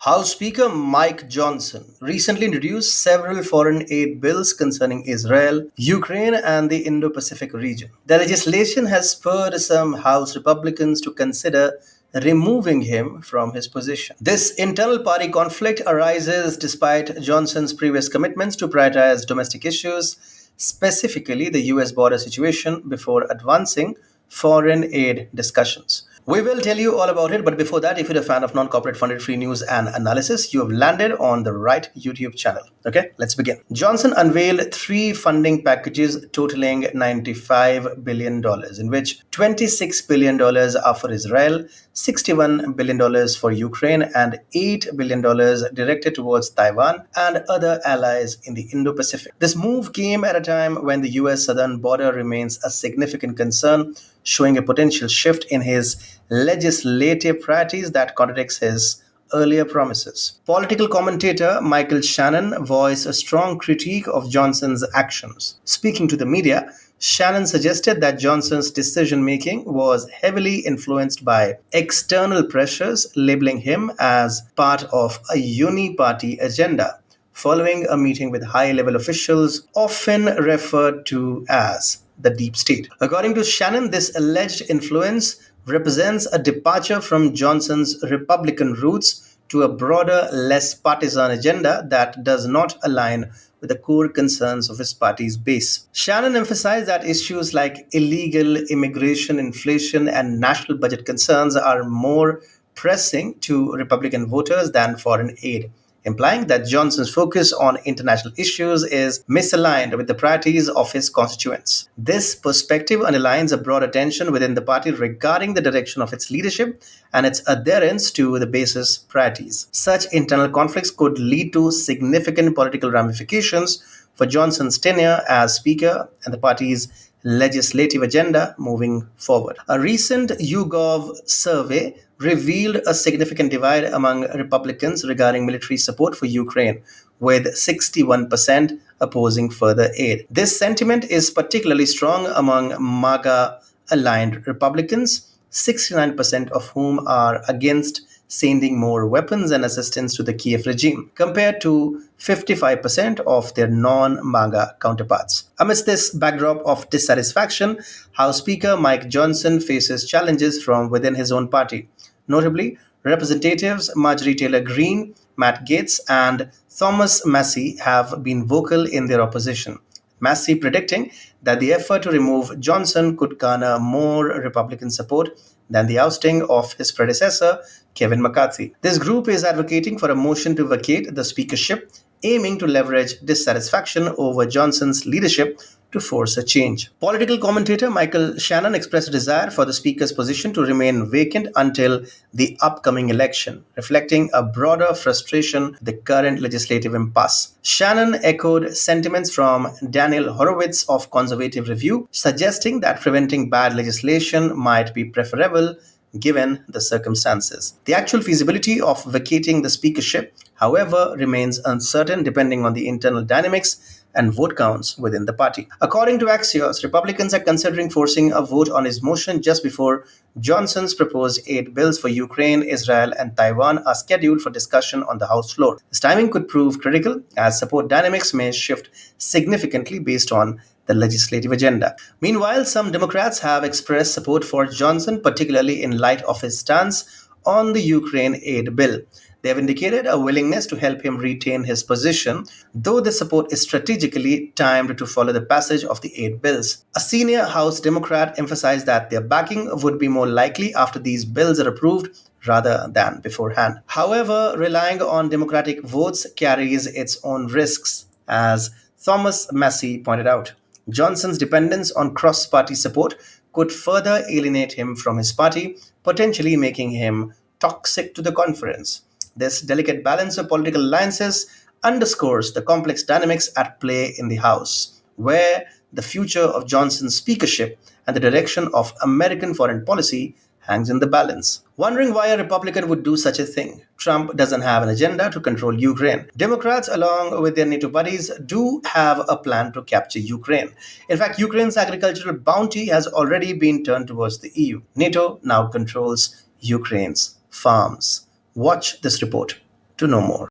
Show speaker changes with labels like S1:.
S1: House Speaker Mike Johnson recently introduced several foreign aid bills concerning Israel, Ukraine, and the Indo Pacific region. The legislation has spurred some House Republicans to consider removing him from his position. This internal party conflict arises despite Johnson's previous commitments to prioritize domestic issues, specifically the US border situation, before advancing foreign aid discussions. We will tell you all about it, but before that, if you're a fan of non-corporate funded free news and analysis, you have landed on the right YouTube channel. Okay, let's begin. Johnson unveiled three funding packages totaling $95 billion, in which $26 billion are for Israel, $61 billion for Ukraine, and $8 billion directed towards Taiwan and other allies in the Indo-Pacific. This move came at a time when the US southern border remains a significant concern, showing a potential shift in his legislative priorities that contradicts his earlier promises. Political commentator Michael Shannon voiced a strong critique of Johnson's actions. Speaking to the media, Shannon suggested that Johnson's decision making was heavily influenced by external pressures, labeling him as part of a uni-party agenda, following a meeting with high-level officials often referred to as the deep state. According to Shannon, this alleged influence represents a departure from Johnson's Republican roots to a broader, less partisan agenda that does not align with the core concerns of his party's base. Shannon emphasized that issues like illegal immigration, inflation, and national budget concerns are more pressing to Republican voters than foreign aid, implying that Johnson's focus on international issues is misaligned with the priorities of his constituents. This perspective underlines a broader tension within the party regarding the direction of its leadership and its adherence to the base's priorities. Such internal conflicts could lead to significant political ramifications for Johnson's tenure as Speaker and the party's legislative agenda moving forward. A recent YouGov survey revealed a significant divide among Republicans regarding military support for Ukraine, with 61% opposing further aid. This sentiment is particularly strong among MAGA aligned Republicans, 69% of whom are against sending more weapons and assistance to the Kiev regime, compared to 55% of their non-MAGA counterparts. Amidst this backdrop of dissatisfaction, House Speaker Mike Johnson faces challenges from within his own party. Notably, Representatives Marjorie Taylor Greene, Matt Gaetz, and Thomas Massie have been vocal in their opposition. Massie predicting that the effort to remove Johnson could garner more Republican support than the ousting of his predecessor, Kevin McCarthy. This group is advocating for a motion to vacate the speakership, aiming to leverage dissatisfaction over Johnson's leadership to force a change. Political commentator Michael Shannon expressed a desire for the Speaker's position to remain vacant until the upcoming election, reflecting a broader frustration with the current legislative impasse. Shannon echoed sentiments from Daniel Horowitz of Conservative Review, suggesting that preventing bad legislation might be preferable given the circumstances. The actual feasibility of vacating the speakership, however, remains uncertain depending on the internal dynamics and vote counts within the party. According to Axios, Republicans are considering forcing a vote on his motion just before Johnson's proposed aid bills for Ukraine, Israel, and Taiwan are scheduled for discussion on the House floor. This timing could prove critical, as support dynamics may shift significantly based on the legislative agenda. Meanwhile, some Democrats have expressed support for Johnson, particularly in light of his stance on the Ukraine aid bill. They have indicated a willingness to help him retain his position, though the support is strategically timed to follow the passage of the aid bills. A senior House Democrat emphasized that their backing would be more likely after these bills are approved rather than beforehand. However, relying on Democratic votes carries its own risks, as Thomas Massie pointed out. Johnson's dependence on cross-party support could further alienate him from his party, potentially making him toxic to the conference. This delicate balance of political alliances underscores the complex dynamics at play in the House, where the future of Johnson's speakership and the direction of American foreign policy hangs in the balance. Wondering why a Republican would do such a thing? Trump doesn't have an agenda to control Ukraine. Democrats, along with their NATO buddies, do have a plan to capture Ukraine. In fact, Ukraine's agricultural bounty has already been turned towards the EU. NATO now controls Ukraine's farms. Watch this report. to know more.